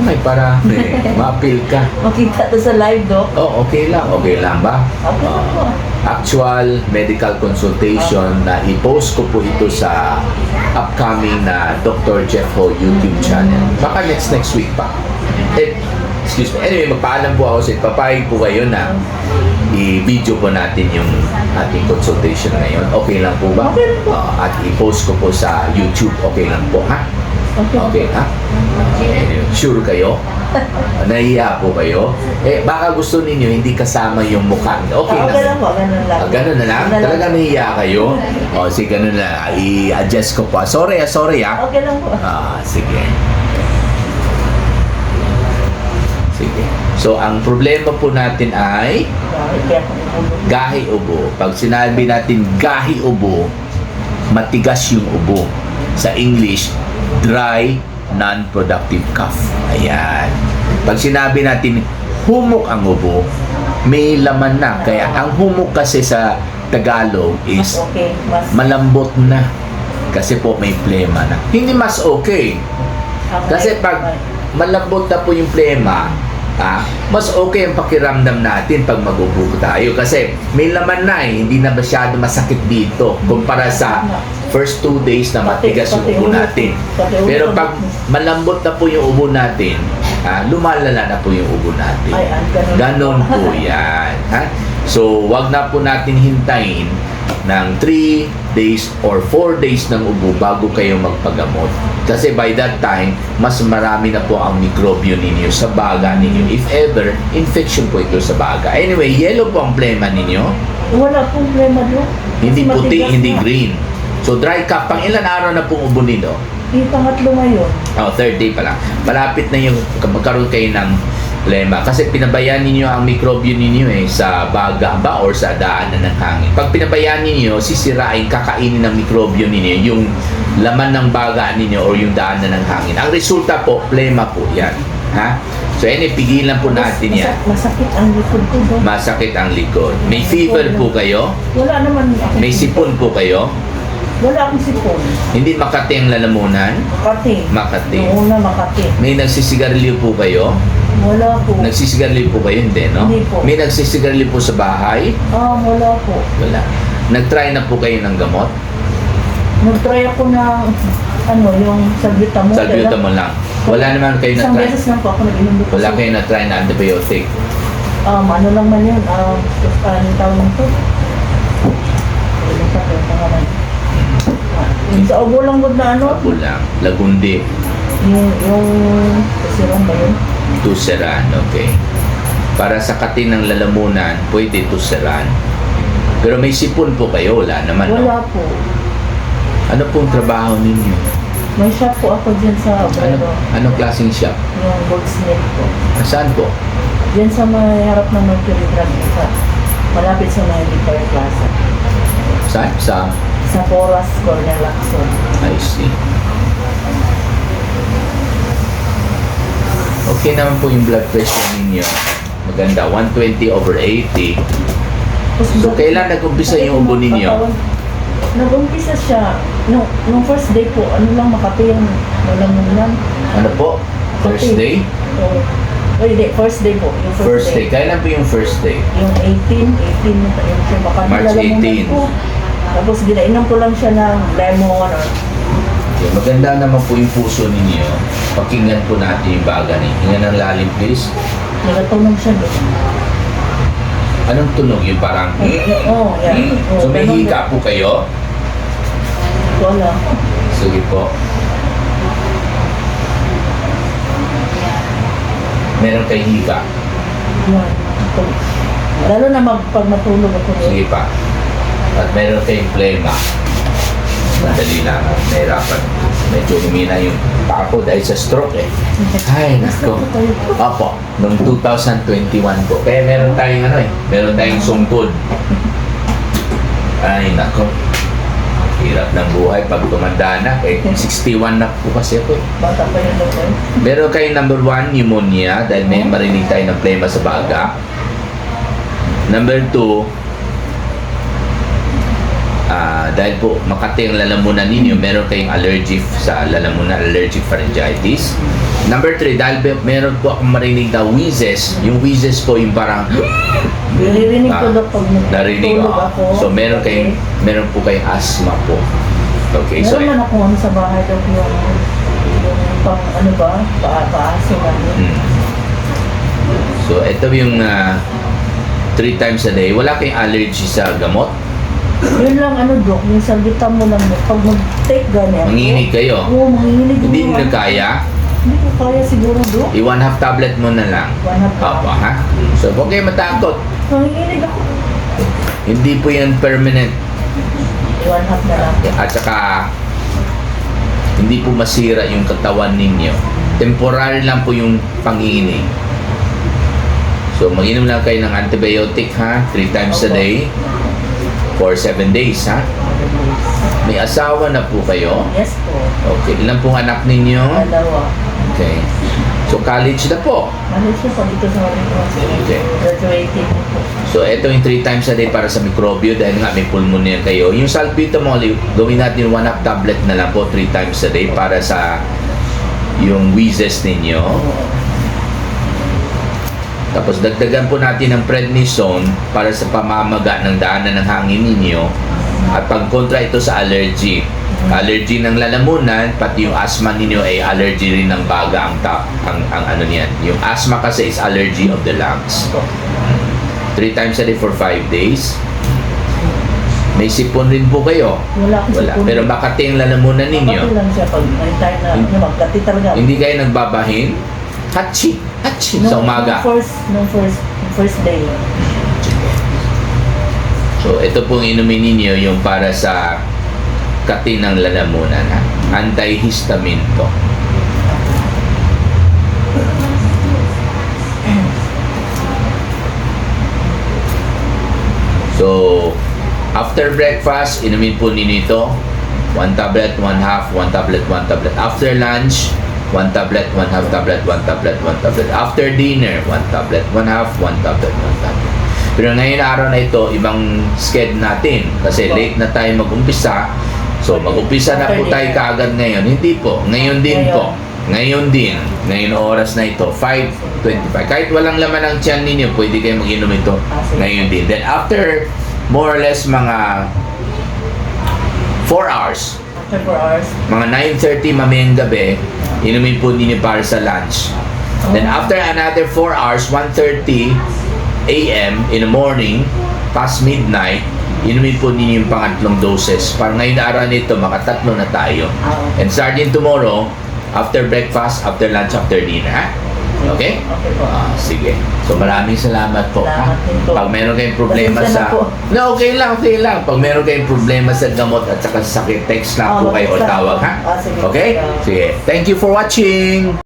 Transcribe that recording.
Ay, para ma-appeal ka. Makita to sa live, Doc. Oh, okay lang. Okay lang ba? Okay lang po. Actual medical consultation na i-post ko po ito sa upcoming na Dr. Jeff Ho YouTube channel. Baka next week pa. Excuse me. Anyway, magpaalam po ako sa papayag po kayo na i-video po natin yung ating consultation ngayon. Okay lang po ba? Okay lang po. At i-post ko po sa YouTube. Okay lang po, ha? Okay, ha? Anyway, sure kayo? Nahiya po kayo? Baka gusto ninyo hindi kasama yung mukha. Okay Okay lang. lang po, ganun lang. Ganun na lang? Ganun lang. Talaga nahiya kayo? Sige, ganun na. I-adjust ko po. Sorry. Okay lang po. Sige. Sige. So, ang problema po natin ay gahi ubo. Pag sinabi natin gahi ubo, matigas yung ubo. Sa English, dry, non-productive cough. Ayan. Pag sinabi natin humok ang ubo, may laman na. Kaya ang humok kasi sa Tagalog is Okay, mas malambot na. Kasi po may plema na. Hindi mas okay. Kasi pag malambot na po yung plema, mas okay ang pakiramdam natin pag magubuko tayo. Kasi may laman na hindi na masyado masakit dito kumpara sa first 2 days na matigas yung ubo natin. Pero pag malambot na po yung ubo natin, lumalala na po yung ubo natin. Ganon po yan. So, wag na po natin hintayin ng 3 days or 4 days ng ubo bago kayo magpagamot. Kasi by that time, mas marami na po ang mikrobyo ninyo sa baga ninyo. If ever, infection po ito sa baga. Anyway, yellow po ang plema ninyo. wala pong problema, Doc. Hindi Kasi puti, matigas hindi na. green. So, dry cough. Pang ilan araw na pong ubo nito? Pangatlo ngayon. Third day pa lang. Malapit na yung magkaroon kayo ng plema. Kasi pinabayaan ninyo ang mikrobyo ninyo sa baga ba or sa daanan ng hangin. Pag pinabayaan ninyo, sisirain, kakainin ng mikrobyo ninyo yung laman ng baga ninyo or yung daanan ng hangin. Ang resulta po, plema po yan. Ha? So, pigilan po natin yan. Masakit ang likod ko, Doc. Masakit ang likod. May fever po kayo? Wala naman ako. May sipon po kayo? Wala akong sipon. Hindi Makati ang lalamunan? Makati. Makati. Noong una Makati. May nagsisigarilyo po kayo? Wala po. Nagsisigarilyo po kayo? Hindi, no? Hindi po. May nagsisigarilyo po sa bahay? Wala po. Wala. Nag-try na po kayo ng gamot? Nag-try ako ng, yung salbutamol. Salbutamol lang. Wala naman kayo Isang na-try? beses lang po ako nag-inom dito. Wala kayo na-try na antibiotic? Ano lang man yun. Anong tawag nito? Sa ubo lang good na ano? Ako lang. Lagundi. Yung kasirang ba yun? Tuseran. Okay. Para sa katin ng lalamunan, pwede tuseran. Pero may sipon po kayo? Wala naman, no? Wala po. Ano pong trabaho ninyo? May shop po ako dyan sa Anong klaseng shop? yung Goldsmith po. Saan po? Dyan sa may harap ng Mercury Drug sa malapit sa may Victoria Plaza. Saan? Sa Poras, Corner Lacson. I see. Okay naman po yung blood pressure ninyo. Maganda. 120/80. So, kailan nag-umpisa yung ubo ninyo? Nag-umpisa siya. Nung first day po, Makati yung walang lang. Ano po? First day? Hindi, first day po. Yung First day. Kailan po yung first day? Yung 18 yung Makati. March lalamunan 18. po. Tapos ginainom ko lang siya ng lemon or Okay, maganda naman po yung puso ninyo. Pakinggan po natin yung baga ninyo. Hingan ng lalim, please. nagatunog siya doon. Anong tunog? Yung parang... Yan. So, may hika po kayo? Wala. Sige po. Meron kayong hika? Yan. Lalo na pag matulog ako doon. Sige pa. At meron kayong plema. Madali lang. Nahirapan. Medyo humina yung paa ko dahil sa stroke Ay, nako. Opo. Noong 2021 po. Kaya meron tayong meron tayong sungkod. Ay, nako. Hirap ng buhay pag tumanda na. 61 na po kasi ako. Bata pa yun doon. Meron kayong number 1, pneumonia. Dahil may marinig tayo ng plema sa baga. Number 2, Dahil po makati ang lalamunan ninyo, meron kayong allergy sa lalamunan, allergic pharyngitis. Number 3, dahil meron po akong marinig na wheezes. Yung wheezes po yung parang Naririnig ko daw pag narinig natulog ako. ako. So meron po kayong asthma po. Okay, so Meron man ako sa bahay daw yung pang ano ba, paaso namin. So ito yung 3 times a day. Wala kayong allergy sa gamot? Yun lang ano Dok, yung salgitan mo lang pag mag-take ganyan. Manginginig kayo? Oo, manginginig. Hindi mo. nyo kaya? Hindi ko kaya siguro Dok. I-1/2 tablet mo na lang. 1/2 Opo, ha? So huwag kayo matakot. Manginginig ako. Hindi po yan permanent. 1/2 na lang. At saka, hindi po masira yung katawan ninyo. Temporary lang po yung panginginig. So, mag-inom lang kayo ng antibiotic, ha? 3 times a Opo. day for 7 days, ha? May asawa na po kayo. Yes po. Okay. Ilan pong anak ninyo? Dalawa. Okay. So, college na po. Malis siya pa dito sa Okay. graduating po. So, ito yung 3 times a day para sa mikrobyo dahil nga may pulmonya kayo. Yung salbutamol, gawin natin 1/2 tablet na lang po 3 times a day para sa yung wheezes ninyo. Tapos, dagdagan po natin ng prednisone para sa pamamaga ng daanan ng hangin ninyo at pagkontra ito sa allergy. Allergy ng lalamunan, pati yung asthma ninyo ay allergy rin ng baga ang ano niyan. Yung asthma kasi is allergy of the lungs. 3 times a day for 5 days. May sipon rin po kayo. Wala akong Wala. sipon. Pero makati ang lalamunan ninyo. Kapati lang siya pag may time na magkati talaga. Hindi kayo nagbabahin. Hachi. Hachi. Sa umaga. Nung first day. So, ito pong inumin ninyo yung para sa kati ng lalamunan. Ha? Antihistamine to. So, after breakfast, inumin po ninyo ito. 1 tablet, 1/2, 1 tablet, 1 tablet. After lunch, 1 tablet, 1/2 tablet, 1 tablet, 1 tablet. After dinner, 1 tablet, 1/2, 1 tablet, 1 tablet. Pero ngayon araw na ito, ibang schedule natin. Kasi late na tayo mag-umpisa. So, mag-umpisa na po tayo kaagad ngayon. Hindi po. Ngayon din po. Ngayon din. Ngayon oras na ito. 5:25. Kahit walang laman ang tiyan ninyo, pwede kayo mag-inom ito. Ngayon din. Then after, more or less mga 4 hours. After 4 hours. Mga 9:30 mamayang gabi, inumin po ninyo para sa lunch. Then after another 4 hours, 1:30 a.m. in the morning, past midnight, inumin po ninyo yung pangatlong doses. Para ngayon na araw nito, makatatlo na tayo. And starting tomorrow, after breakfast, after lunch, after dinner, ha? Okay? Okay po. Sige. So maraming salamat po. Salamat din po. Pag meron kayong problema Pasensya sa... na po. No, okay lang. Pag meron kayong problema sa gamot at saka sa sakit, text lang po kayo o tawag, ha? Sige. Okay? Sige. Thank you for watching!